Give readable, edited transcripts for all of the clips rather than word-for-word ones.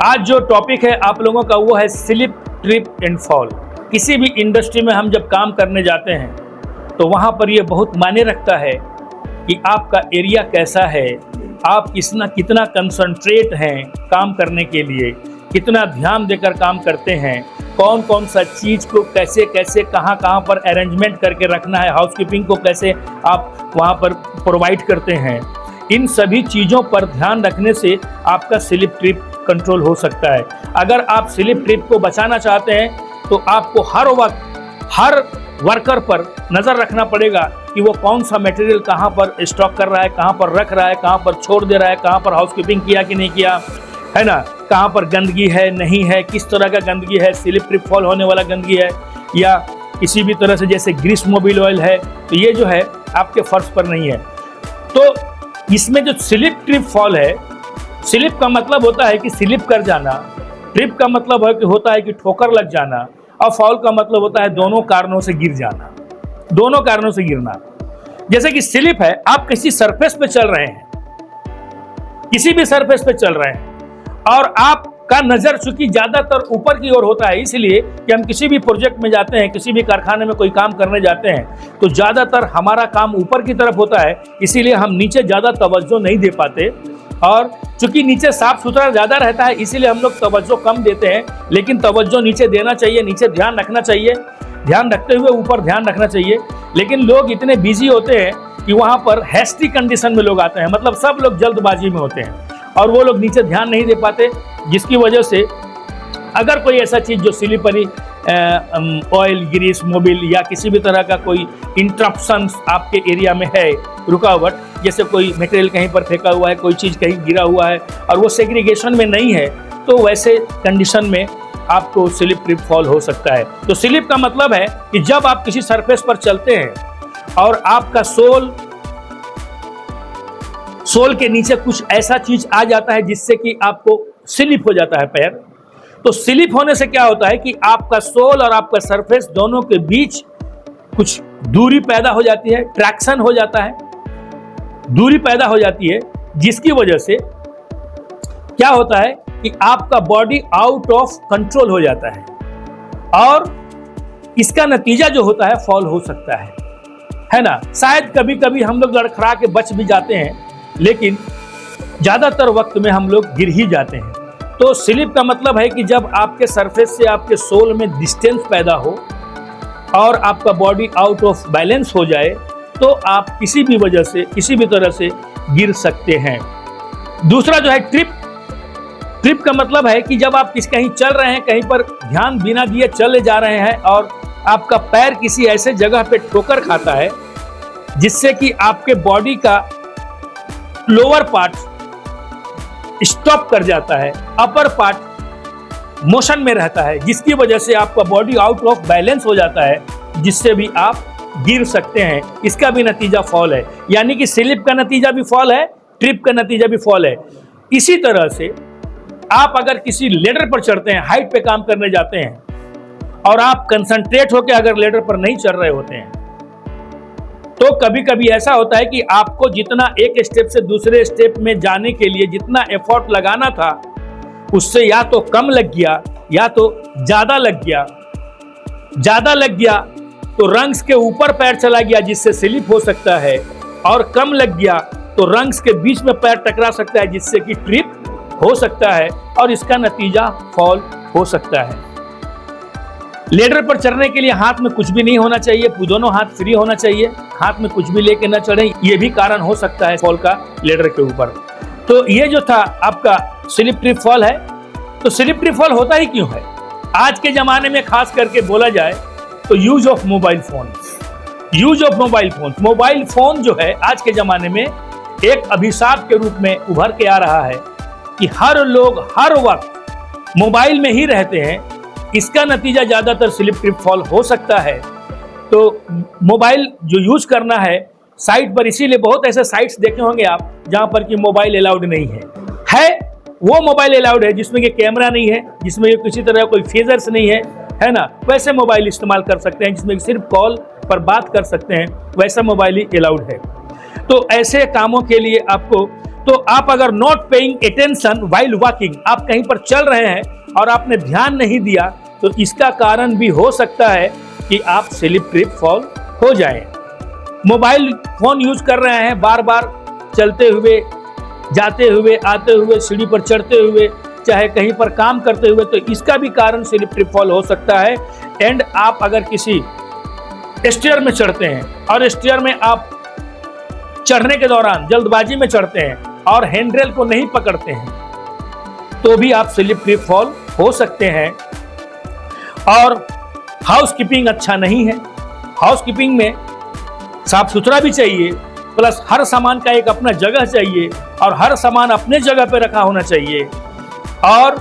आज जो टॉपिक है आप लोगों का वो है स्लिप, ट्रिप एंड फॉल। किसी भी इंडस्ट्री में हम जब काम करने जाते हैं तो वहाँ पर ये बहुत मायने रखता है कि आपका एरिया कैसा है, आप कितना कंसंट्रेट हैं काम करने के लिए, कितना ध्यान देकर काम करते हैं, कौन कौन सा चीज़ को कैसे कैसे कहाँ पर अरेंजमेंट करके रखना है, हाउसकीपिंग को कैसे आप वहाँ पर प्रोवाइड करते हैं। इन सभी चीज़ों पर ध्यान रखने से आपका स्लिप ट्रिप कंट्रोल हो सकता है। अगर आप स्लिप ट्रिप को बचाना चाहते हैं तो आपको हर वक्त हर वर्कर पर नज़र रखना पड़ेगा कि वो कौन सा मटेरियल कहाँ पर स्टॉक कर रहा है, कहाँ पर रख रहा है, कहाँ पर छोड़ दे रहा है, कहाँ पर हाउसकीपिंग किया कि नहीं किया, है ना, कहाँ पर गंदगी है नहीं है, किस तरह का गंदगी है, स्लिप ट्रिप फॉल होने वाला गंदगी है या किसी भी तरह से जैसे ग्रीस मोबिल ऑयल है, तो ये जो है आपके फर्श पर नहीं है। तो इसमें जो स्लिप ट्रिप फॉल है, स्लिप का मतलब होता है कि स्लिप कर जाना, ट्रिप का मतलब है कि होता है कि ठोकर लग जाना, और फॉल का मतलब होता है दोनों कारणों से गिर जाना, दोनों कारणों से गिरना। जैसे कि स्लिप है, आप किसी सरफेस पे चल रहे हैं, किसी भी सरफेस पे चल रहे हैं और आपका नजर चूंकि ज्यादातर ऊपर की ओर होता है, इसलिए कि हम किसी भी प्रोजेक्ट में जाते हैं, किसी भी कारखाने में कोई काम करने जाते हैं तो ज्यादातर हमारा काम ऊपर की तरफ होता है, इसीलिए हम नीचे ज्यादा तवज्जो नहीं दे पाते। और चूंकि नीचे साफ सुथरा ज्यादा रहता है इसीलिए हम लोग तवज्जो कम देते हैं, लेकिन तवज्जो नीचे देना चाहिए, नीचे ध्यान रखना चाहिए, ध्यान रखते हुए ऊपर ध्यान रखना चाहिए। लेकिन लोग इतने बिजी होते हैं कि वहां पर हैस्टी कंडीशन में लोग आते हैं, मतलब सब लोग जल्दबाजी में होते हैं और वो लोग नीचे ध्यान नहीं दे पाते, जिसकी वजह से अगर कोई ऐसा चीज़ जो स्लिपरी ऑयल, ग्रीस, मोबिल या किसी भी तरह का कोई इंटरप्शन आपके एरिया में है, रुकावट, जैसे कोई मटेरियल कहीं पर फेंका हुआ है, कोई चीज़ कहीं गिरा हुआ है और वो सेग्रीगेशन में नहीं है, तो वैसे कंडीशन में आपको स्लिप ट्रिप फॉल हो सकता है। तो स्लिप का मतलब है कि जब आप किसी सरफेस पर चलते हैं और आपका सोल के नीचे कुछ ऐसा चीज आ जाता है जिससे कि आपको स्लिप हो जाता है पैर, तो स्लिप होने से क्या होता है कि आपका सोल और आपका सरफेस दोनों के बीच कुछ दूरी पैदा हो जाती है, ट्रैक्शन हो जाता है, दूरी पैदा हो जाती है, जिसकी वजह से क्या होता है कि आपका बॉडी आउट ऑफ कंट्रोल हो जाता है और इसका नतीजा जो होता है फॉल हो सकता है ना। शायद कभी कभी हम लोग लड़खड़ा के बच भी जाते हैं, लेकिन ज्यादातर वक्त में हम लोग गिर ही जाते हैं। तो स्लिप का मतलब है कि जब आपके सरफेस से आपके सोल में डिस्टेंस पैदा हो और आपका बॉडी आउट ऑफ बैलेंस हो जाए तो आप किसी भी वजह से किसी भी तरह से गिर सकते हैं। दूसरा जो है ट्रिप का मतलब है कि जब आप कहीं चल रहे हैं, कहीं पर ध्यान बिना दिए चले जा रहे हैं और आपका पैर किसी ऐसे जगह पे ठोकर खाता है जिससे कि आपके बॉडी का लोअर पार्ट स्टॉप कर जाता है, अपर पार्ट मोशन में रहता है, जिसकी वजह से आपका बॉडी आउट ऑफ बैलेंस हो जाता है, जिससे भी आप गिर सकते हैं। इसका भी नतीजा फॉल है, यानी कि स्लिप का नतीजा भी फॉल है, ट्रिप का नतीजा भी फॉल है। इसी तरह से आप अगर किसी लेडर पर चढ़ते हैं, हाइट पे काम करने जाते हैं और आप कंसंट्रेट होकर अगर लेडर पर नहीं चढ़ रहे होते हैं तो कभी कभी ऐसा होता है कि आपको जितना एक स्टेप से दूसरे स्टेप में जाने के लिए जितना एफर्ट लगाना था उससे या तो कम लग गया या तो ज्यादा लग गया। ज्यादा लग गया तो रंग्स के ऊपर पैर चला गया जिससे स्लिप हो सकता है, और कम लग गया तो रंग्स के बीच में पैर टकरा सकता है जिससे कि ट्रिप हो सकता है और इसका नतीजा फॉल हो सकता है। लेडर पर चढ़ने के लिए हाथ में कुछ भी नहीं होना चाहिए, दोनों हाथ फ्री होना चाहिए, हाथ में कुछ भी लेके न चढ़े, ये भी कारण हो सकता है फॉल का लेडर के ऊपर। तो ये जो था आपका स्लिप ट्रिप फॉल है। तो स्लिप ट्रिप फॉल होता ही क्यों है? आज के जमाने में खास करके बोला जाए तो use of mobile phone, use of mobile phone. Mobile phone जो है आज के जमाने में एक अभिशाप के रूप में उभर के आ रहा है कि हर लोग हर वक्त मोबाइल में ही रहते हैं। इसका नतीजा ज्यादातर स्लिप ट्रिप फॉल हो सकता है। तो मोबाइल जो यूज करना है साइट पर, इसीलिए बहुत ऐसे साइट्स देखे होंगे आप जहां पर कि मोबाइल अलाउड नहीं है वो मोबाइल अलाउड है जिसमें कि कैमरा नहीं है, जिसमें किसी तरह कोई फीचर्स नहीं है ना, वैसे मोबाइल इस्तेमाल कर सकते हैं जिसमें सिर्फ कॉल पर बात कर सकते हैं, वैसा मोबाइल ही अलाउड है। तो ऐसे कामों के लिए आपको तो आप अगर not paying attention while walking, आप कहीं पर चल रहे हैं और आपने ध्यान नहीं दिया, तो इसका कारण भी हो सकता है कि आप स्लिप ट्रिप फॉल हो जाएं। मोबाइल फोन यूज कर रहे हैं, बार बार चलते हुए, जाते हुए, आते हुए, सीढ़ी पर चढ़ते हुए, चाहे कहीं पर काम करते हुए, तो इसका भी कारण स्लिप ट्रिप फॉल हो सकता है। एंड आप अगर किसी स्टेयर में चढ़ते हैं और स्टेयर में आप चढ़ने के दौरान जल्दबाजी में चढ़ते हैं और हैंडरेल को नहीं पकड़ते हैं, तो भी आप स्लिप ट्रिप फॉल हो सकते हैं। और हाउसकीपिंग अच्छा नहीं है। हाउसकीपिंग में साफ सुथरा भी चाहिए, प्लस हर सामान का एक अपना जगह चाहिए और हर सामान अपने जगह पे रखा होना चाहिए। और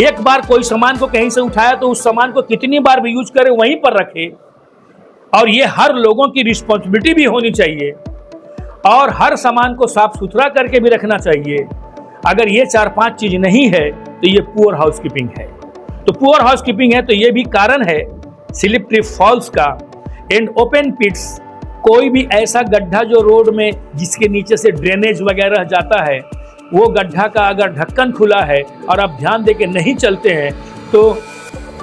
एक बार कोई सामान को कहीं से उठाया तो उस सामान को कितनी बार भी यूज करें, वहीं पर रखें। और ये हर लोगों की रिस्पॉन्सिबिलिटी भी होनी चाहिए और हर सामान को साफ सुथरा करके भी रखना चाहिए। अगर ये 4-5 चीज नहीं है तो ये पुअर हाउसकीपिंग है। तो पुअर हाउसकीपिंग है तो ये भी कारण है स्लिप ट्रिप फॉल्स का। एंड ओपन पिट्स, कोई भी ऐसा गड्ढा जो रोड में जिसके नीचे से ड्रेनेज वगैरह जाता है, वो गड्ढा का अगर ढक्कन खुला है और आप ध्यान दे के नहीं चलते हैं, तो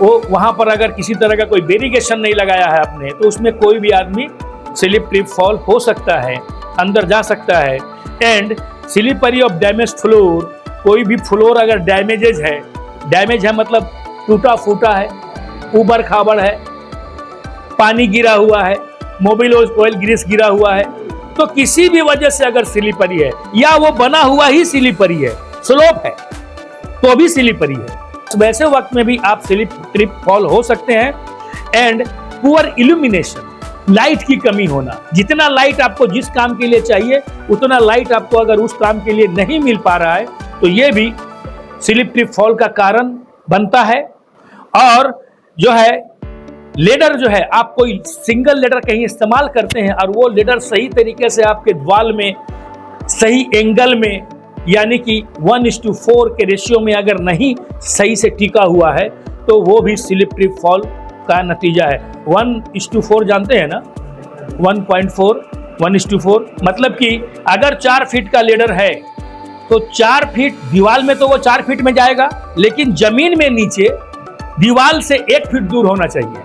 वो वहाँ पर अगर किसी तरह का कोई बैरिकेशन नहीं लगाया है आपने, तो उसमें कोई भी आदमी स्लिप ट्रिप फॉल हो सकता है, अंदर जा सकता है। And slippery of damage floor, कोई भी फ्लोर अगर डैमेज है मतलब टूटा फूटा है, ऊबड़ खाबड़ है, पानी गिरा हुआ है, मोबिल ऑयल ग्रीस गिरा हुआ है, तो किसी भी वजह से अगर स्लिपरी है या वो बना हुआ ही स्लिपरी है, स्लोप है, तो भी स्लिपरी है, वैसे वक्त में भी आप स्लिप ट्रिप फॉल हो सकते हैं। एंड पुअर इल्यूमिनेशन, लाइट की कमी होना, जितना लाइट आपको जिस काम के लिए चाहिए उतना लाइट आपको अगर उस काम के लिए नहीं मिल पा रहा है, तो ये भी स्लिप ट्रिप फॉल का कारण बनता है। और जो है लेडर जो है, आप कोई सिंगल लेडर कहीं इस्तेमाल करते हैं और वो लेडर सही तरीके से आपके द्वाल में सही एंगल में, यानी कि 1:4 के रेशियो में अगर नहीं सही से टिका हुआ है, तो वो भी स्लिप ट्रिप फॉल का नतीजा है। 1:4 जानते हैं ना, 1.4 1:4 मतलब कि अगर 4 फीट का लेडर है तो 4 फीट दीवार में, तो वो 4 फीट में जाएगा, लेकिन जमीन में नीचे दीवार से 1 फीट दूर होना चाहिए।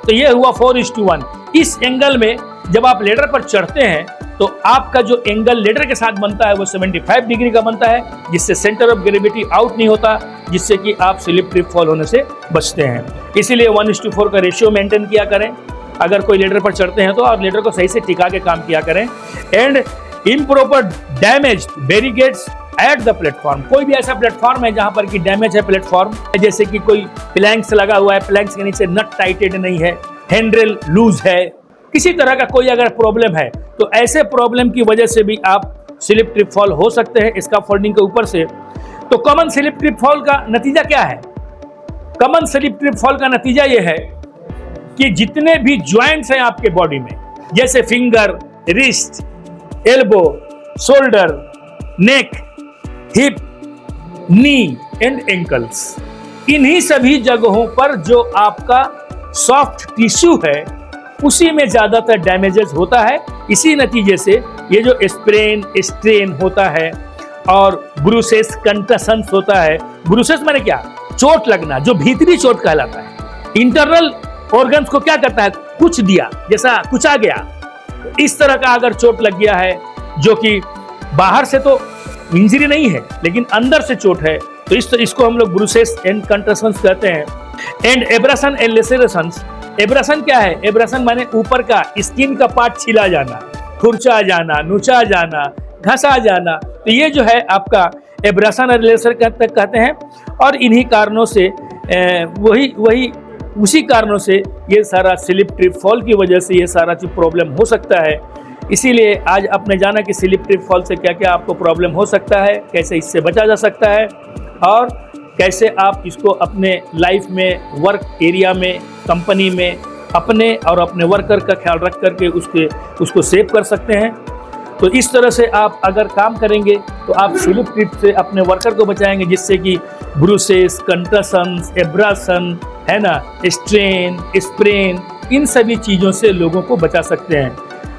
तो ये हुआ 4:1। इस एंगल में जब आप लेडर पर चढ़ते हैं तो आपका जो एंगल लेडर के साथ बनता है वो 75 डिग्री का बनता है, जिससे सेंटर ऑफ ग्रेविटी आउट नहीं होता, जिससे कि आप स्लिप ट्रिप फॉल होने से बचते हैं। इसीलिए 1:4 का रेशियो मेंटेन किया करें अगर कोई लेडर पर चढ़ते हैं तो, और लेडर को सही से टिका के काम किया करें। And improper damage barricades at the platform, कोई भी ऐसा प्लेटफॉर्म है जहां पर कि डैमेज है प्लेटफॉर्म, जैसे कि कोई प्लैंक्स लगा हुआ है, प्लैंक्स के नीचे नट टाइटेड नहीं है, हैंडरेल लूज है, किसी तरह का कोई अगर प्रॉब्लम है, तो ऐसे प्रॉब्लम की वजह से भी आप स्लिप ट्रिप फॉल हो सकते हैं इसका फोल्डिंग के ऊपर से। तो कॉमन स्लिप ट्रिप फॉल का नतीजा क्या है? कॉमन स्लिप ट्रिप फॉल का नतीजा यह है कि जितने भी ज्वाइंट्स हैं आपके बॉडी में, जैसे finger, wrist, elbow, shoulder, neck, hip, knee and ankles, इन्हीं सभी जगहों पर जो आपका सॉफ्ट टिश्यू है उसी में ज्यादातर डैमेजेस होता है। इसी नतीजे से ये जो स्प्रेन, स्ट्रेन होता है और ब्रूसेस, कंटशंस होता है। ब्रूसेस माने क्या? चोट लगना, जो भीतरी चोट कहलाता है। इंटरनल ऑर्गन्स को क्या करता है? कुछ दिया, जैसा कुचा गया, इस तरह का अगर चोट लग गया है, जो कि बाहर से तो इंजरी नहीं है लेकिन अंदर से चोट है, तो इसको हम लोग ब्रूसेस एंड कंटशंस कहते हैं। एंड एब्रेशन एंड लेसेरेशंस, एब्रेशन क्या है? एब्रेशन माने ऊपर का स्किन का पार्ट छिला जाना, खुरचा जाना, नुचा जाना, घसा जाना, तो ये जो है आपका एब्रेशन और लेसर कहते हैं। और इन्हीं कारणों से उसी कारणों से ये सारा स्लिप ट्रिप फॉल की वजह से ये सारा चीज प्रॉब्लम हो सकता है। इसीलिए आज आपने जाना कि स्लिप ट्रिप फॉल से क्या क्या आपको प्रॉब्लम हो सकता है, कैसे इससे बचा जा सकता है और कैसे आप इसको अपने लाइफ में, वर्क एरिया में, कंपनी में अपने और अपने वर्कर का ख्याल रख करके उसको सेव कर सकते हैं। तो इस तरह से आप अगर काम करेंगे तो आप स्लिप ट्रिप से अपने वर्कर को बचाएंगे, जिससे कि ब्रूसेस, कंटशंस, एब्रेशन है ना, स्ट्रेन, स्प्रेन, इन सभी चीज़ों से लोगों को बचा सकते हैं।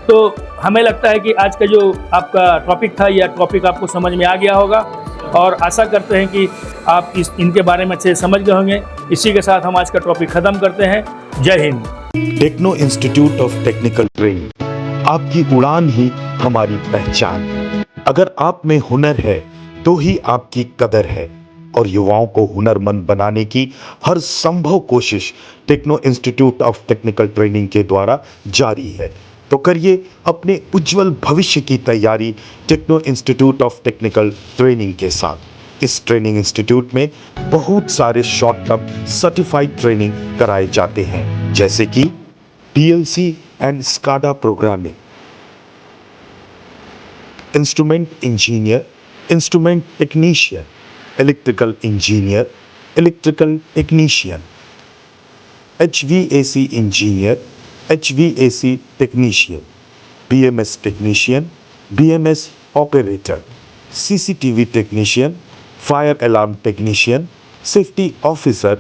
तो हमें लगता है कि आज का जो आपका टॉपिक था, यह टॉपिक आपको समझ में आ गया होगा और आशा करते हैं कि आप इनके बारे में अच्छे से समझ गए होंगे। इसी के साथ हम आज का टॉपिक ख़त्म करते हैं। जय हिंद। Techno Institute of Technical Training, आपकी उड़ान ही हमारी पहचान। अगर आप में हुनर है तो ही आपकी कदर है और युवाओं को हुनरमंद बनाने की हर संभव कोशिश Techno Institute of Technical Training के द्वारा जारी है। तो करिए अपने उज्जवल भविष्य की तैयारी Techno Institute of Technical Training के साथ। इस ट्रेनिंग इंस्टीट्यूट में बहुत सारे शॉर्ट टर्म सर्टिफाइड ट्रेनिंग कराए जाते हैं, जैसे कि PLC and SCADA programming, instrument engineer, instrument technician, electrical engineer, electrical technician, HVAC engineer, HVAC technician, BMS technician, BMS operator, CCTV technician, fire alarm technician, safety officer,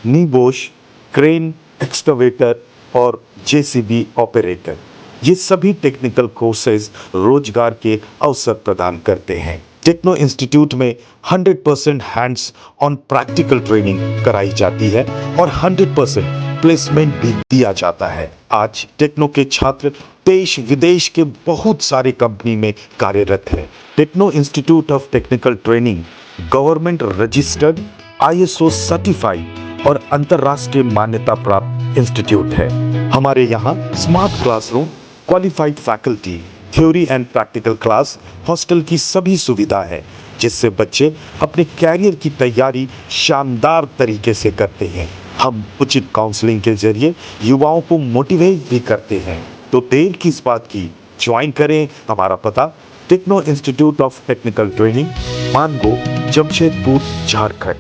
NEBOSH, crane, excavator और JCB operator. ये सभी technical courses रोजगार के अवसर प्रदान करते हैं। Techno institute में 100% हैंड्स ऑन प्रैक्टिकल ट्रेनिंग कराई जाती है और 100% प्लेसमेंट भी दिया जाता है। आज टेक्नो के छात्र देश विदेश के बहुत सारे कंपनी में कार्यरत हैं। Techno Institute of Technical Training government registered, ISO certified और अंतर्राष्ट्रीय मान्यता प्राप्त इंस्टीट्यूट है। हमारे यहाँ smart classroom, qualified faculty, theory and practical class, hostel की सभी सुविधा है, जिससे बच्चे अपने कैरियर की तैयारी शानदार तरीके से करते हैं। हम उचित काउंसलिंग के जरिए युवाओं को मोटिवेट भी करते हैं। तो देर किस बात की, ज्वाइन करें। हमारा पता Techno Institute of Technical Training, Mango, Jamshedpur, Jharkhand.